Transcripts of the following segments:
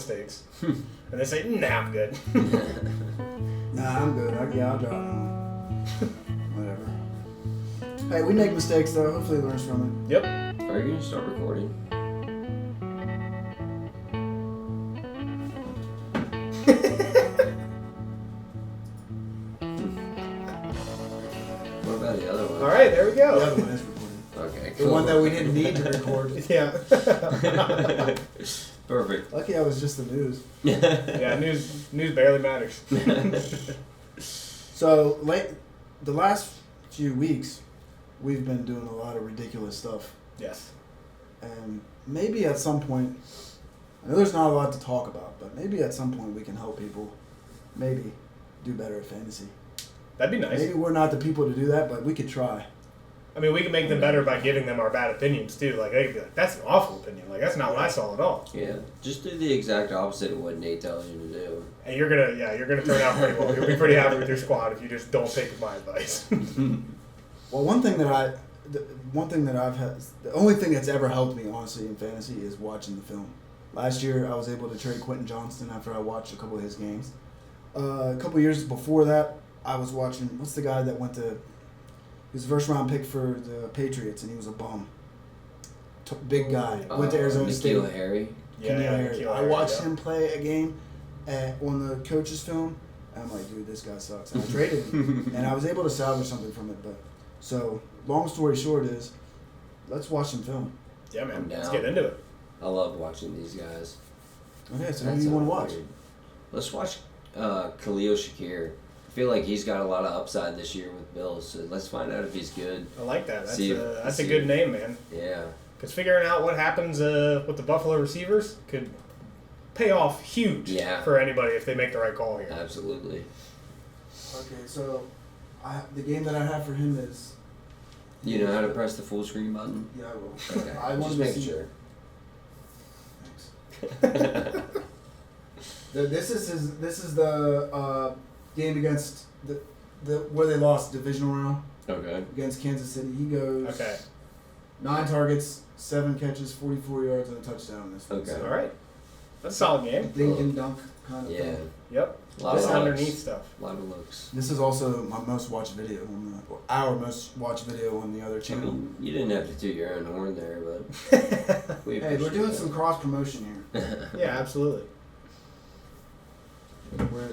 mistakes. And they say, nah, I'm good. Nah, I'm good. I'll drop home. Whatever. Hey, we make mistakes though. Hopefully he learns from Yep. Are you gonna start recording? What about the other one? All right, there we it. go. The other one is recording. Okay, The cool. one that we didn't need to record. Yeah. Perfect. Lucky I was just the news. Yeah, news barely matters. So the last few weeks, we've been doing a lot of ridiculous stuff, Yes. and maybe at some point, I know there's not a lot to talk about, but maybe at some point we can help people, maybe do better at fantasy. That'd be nice. Maybe we're not the people to do that, but we could try. I mean, we can make them better by giving them our bad opinions, too. Like, they could be like, that's an awful opinion. Like, that's not what I saw at all. Yeah, just do the exact opposite of what Nate tells you to do. And you're going to turn out pretty well. You'll be pretty happy with your squad if you just don't take my advice. Well, the only thing that's ever helped me, honestly, in fantasy is watching the film. Last year, I was able to trade Quentin Johnston after I watched a couple of his games. A couple of years before that, I was watching, what's the guy that went to, he was first round pick for the Patriots, and he was a bum. Big guy. Went to Arizona State. N'Keal Harry. N'Keal Harry. N'Keal I Harry, watched yeah. him play a game on the coach's film, and I'm like, dude, this guy sucks. And I traded him, and I was able to salvage something from it. But so, long story short is, let's watch some film. Yeah, man. I'm Let's down. get into it. I love watching these guys. Okay, so who do you want to watch? Weird. Let's watch Khalil Shakir. I feel like he's got a lot of upside this year with Bills, so let's find out if he's good. I like that. That's, See that's a see good if- name, man. Yeah. Because figuring out what happens with the Buffalo receivers could pay off huge for anybody if they make the right call here. Absolutely. Okay, so the game that I have for him is. You know how to press the full screen button? Yeah, I will. Okay. I wanted Just to making see- sure. Thanks. This is the game against the where they lost divisional round Okay. against Kansas City. He goes Okay. 9 targets, 7 catches, 44 yards, and a touchdown this week. Okay. So, All right. That's a solid game. dink and dunk kind of Yeah. thing. Yep. A lot This of underneath looks. stuff. A lot of looks. This is also my most watched video our most watched video on the other I channel. mean, you didn't have to toot your own horn there, but we Hey, we're appreciate doing that. some cross promotion here. Yeah, absolutely.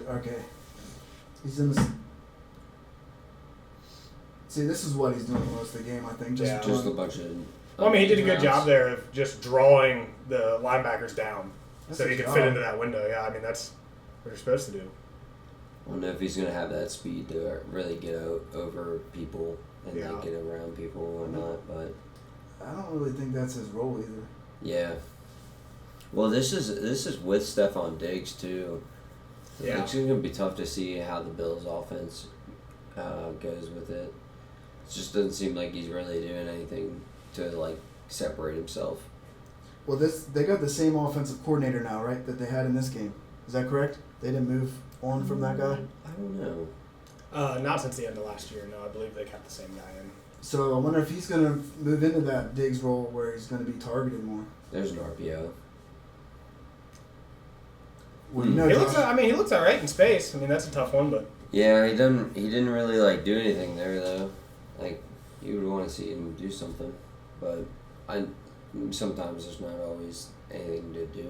Okay. He's in this. See, this is what he's doing most of the game, I think. Yeah. Just a bunch of. Well, I mean, he did a good routes. job there of just drawing the linebackers down That's so he his could fit job. into that window. Yeah, I mean, that's what you're supposed to do. I don't know if he's gonna have that speed to really get over people and Yeah. like get around people or not, but I don't really think that's his role either. yeah. Well, this is with Stephon Diggs too. Yeah. It's gonna be tough to see how the Bills' offense goes with it. It just doesn't seem like he's really doing anything to like separate himself. Well, they got the same offensive coordinator now, right? That they had in this game. Is that correct? They didn't move on from that guy. I don't know. Not since the end of last year. No, I believe they kept the same guy in. So I wonder if he's going to move into that Diggs role where he's going to be targeted more. There's an RPO. Well, you know, He Josh- looks. He looks all right in space. I mean, that's a tough one, but Yeah, he didn't really like do anything there though. Like you would want to see him do something, but sometimes there's not always anything to do.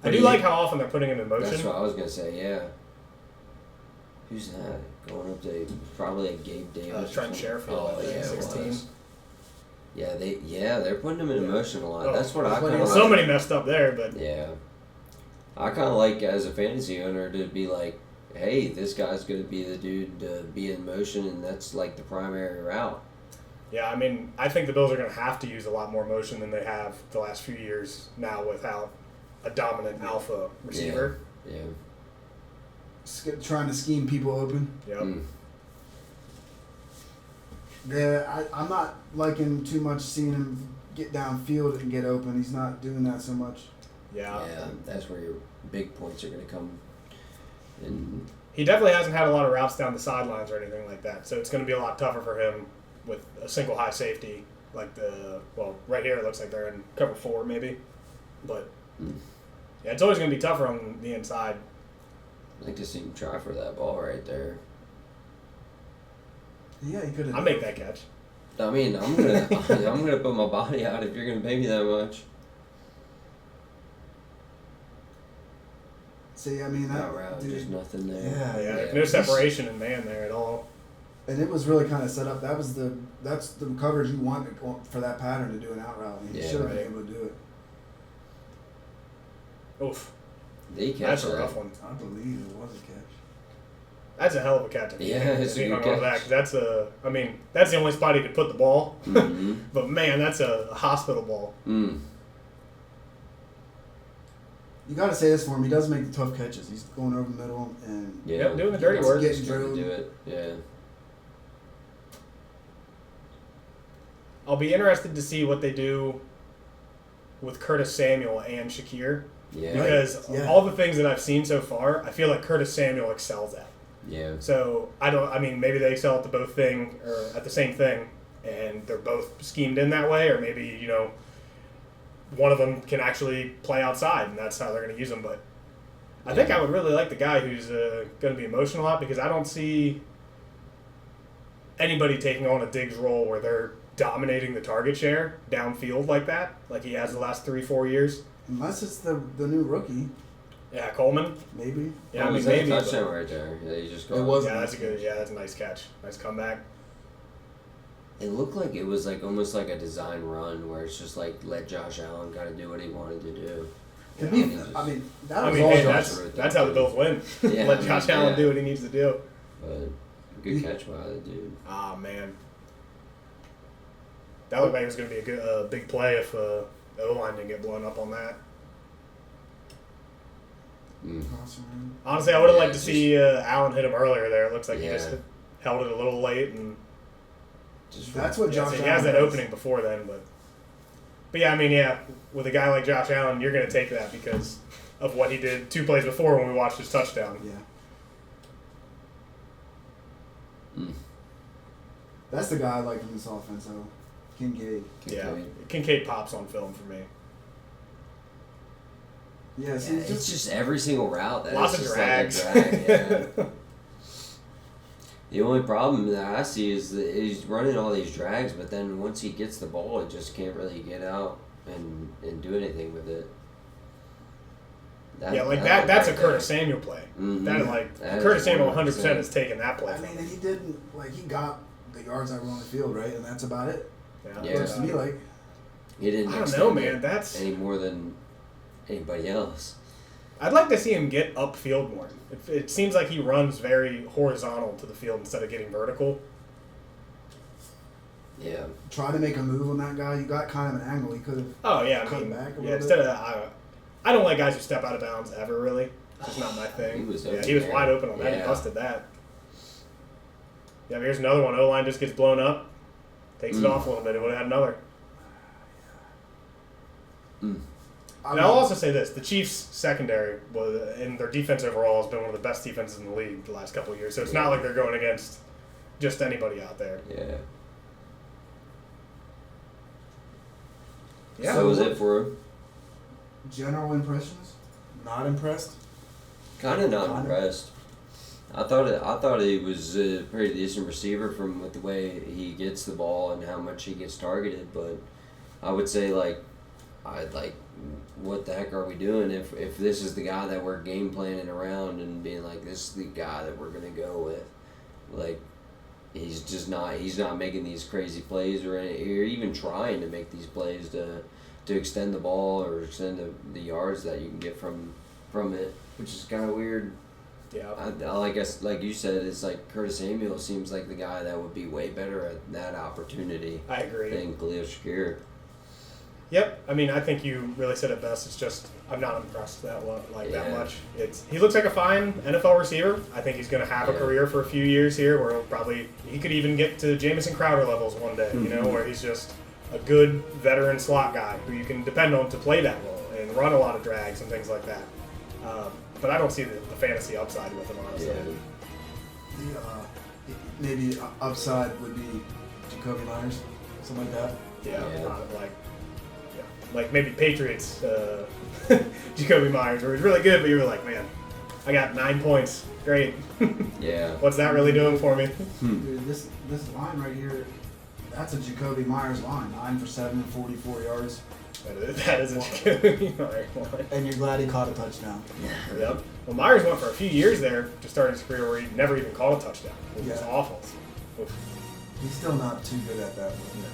I do like how often they're putting him in motion. That's what I was gonna say. Yeah. Who's that going up to? Probably a Gabe Davis. or Trent something. Sherfield, Oh I think, yeah, it 16. was. Yeah, they're putting him in motion a lot. Oh, That's what I but kind of he's like. Somebody messed up there, but Yeah. I kind of like as a fantasy owner to be like, hey, this guy's gonna be the dude to be in motion, and that's like the primary route. yeah, I mean, I think the Bills are going to have to use a lot more motion than they have the last few years now without a dominant alpha receiver. Yeah. trying to scheme people open. Yep. Mm. I'm not liking too much seeing him get downfield and get open. He's not doing that so much. Yeah. Yeah, that's where your big points are gonna come. And He definitely hasn't had a lot of routes down the sidelines or anything like that, so it's going to be a lot tougher for him with a single high safety. Like right here it looks like they're in cover 4 maybe, but Yeah, it's always going to be tougher on the inside. I'd like to see him try for that ball right there. Yeah, he could have. I'll make that catch. I mean, I'm gonna put my body out if you're gonna pay me that much. See, I mean, That route, just nothing there. Yeah, No separation in man there at all. And it was really kind of set up. That's the coverage you want for that pattern to do an out route. And he should have been able to do it. Oof. That's a rough one. I believe it was a catch. That's a hell of a catch. Yeah, it's a good catch. That's that's the only spot he could put the ball. Mm-hmm. But man, that's a hospital ball. Mm. You got to say this for him. He does make the tough catches. He's going over the middle and doing the dirty work. Getting trying to drilled. do it. Yeah. I'll be interested to see what they do with Curtis Samuel and Shakir. Yeah. Because all the things that I've seen so far, I feel like Curtis Samuel excels at. Yeah. So maybe they excel at at the same thing, and they're both schemed in that way, or maybe, one of them can actually play outside, and that's how they're going to use them. But I think I would really like the guy who's going to be emotional a lot, because I don't see anybody taking on a Diggs role where they're dominating the target share downfield like that, like he has the last 3-4 years. Unless it's the new rookie. Yeah, Coleman. Maybe. Yeah, Maybe. maybe. Touchdown right there. Yeah, you just was. Yeah, that's a nice catch. Nice comeback. It looked like it was almost like a design run where it's just let Josh Allen kind of do what he wanted to do. That's how the Bills win. Yeah, Let Josh Allen do what he needs to do. But good catch by the dude. Ah, man. That looked like it was going to be a big play if the O-line didn't get blown up on that. Mm. Honestly, I would have liked to see Allen hit him earlier there. It looks like he just held it a little late. And that's what Josh Allen he has that opening before then. But yeah, with a guy like Josh Allen, you're going to take that because of what he did 2 plays before when we watched his touchdown. Yeah. Mm. That's the guy I like from this offense, though. Kincaid. Yeah, Kincaid pops on film for me. Yeah, it's just every single route. Lots of drags. The only problem that I see is that he's running all these drags, but then once he gets the ball, it just can't really get out and do anything with it. That's a Curtis Samuel play. Mm-hmm. Curtis Samuel 100% has taken that play. I mean, he didn't, he got the yards that were on the field, right? And that's about it. Yeah. Looks to me like. He didn't I don't know, man. That's any more than anybody else. I'd like to see him get upfield more. It seems like he runs very horizontal to the field instead of getting vertical. Yeah. Try to make a move on that guy. You got kind of an angle. He could have cut back a little bit. Instead of I don't like guys who step out of bounds ever, really. It's just not my thing. He was wide open on that. He busted that. Yeah, here's another one. O-line just gets blown up. Takes it off a little bit. It would have had another. Mm. And I'll also say this: the Chiefs' secondary and their defense overall has been one of the best defenses in the league the last couple of years. So it's not like they're going against just anybody out there. Yeah. Yeah. So that was it for him. General impressions? Not impressed? Kind of not impressed. I thought he was a pretty decent receiver from the way he gets the ball and how much he gets targeted, but I would say what the heck are we doing if this is the guy that we're game planning around and being this is the guy that we're gonna go with, he's not making these crazy plays or even trying to make these plays to extend the ball or extend the yards that you can get from it, which is kind of weird. Yeah. I guess, like you said, it's Curtis Samuel seems like the guy that would be way better at that opportunity. I agree. Than Khalil Shakir. Yep. I mean, I think you really said it best. It's just I'm not impressed that much. He looks like a fine NFL receiver. I think he's going to have a career for a few years here where he could even get to Jamison Crowder levels one day, where he's just a good veteran slot guy who you can depend on to play that role and run a lot of drags and things like that. But I don't see the fantasy upside with him, honestly. Yeah. Maybe upside would be Jacoby Myers, something like that. Yeah. like maybe Patriots, Jacoby Myers, where he was really good, but you were like, man, I got 9 points. Great. Yeah. What's that really doing for me? Dude, this line right here, that's a Jacoby Myers line. 9 for 7, 44 yards. That is a Jacoby Myers line. And you're glad he caught a touchdown. Yep. Well, Myers went for a few years there to start his career where he never even caught a touchdown, which was Yeah. awful. Oof. He's still not too good at that. No.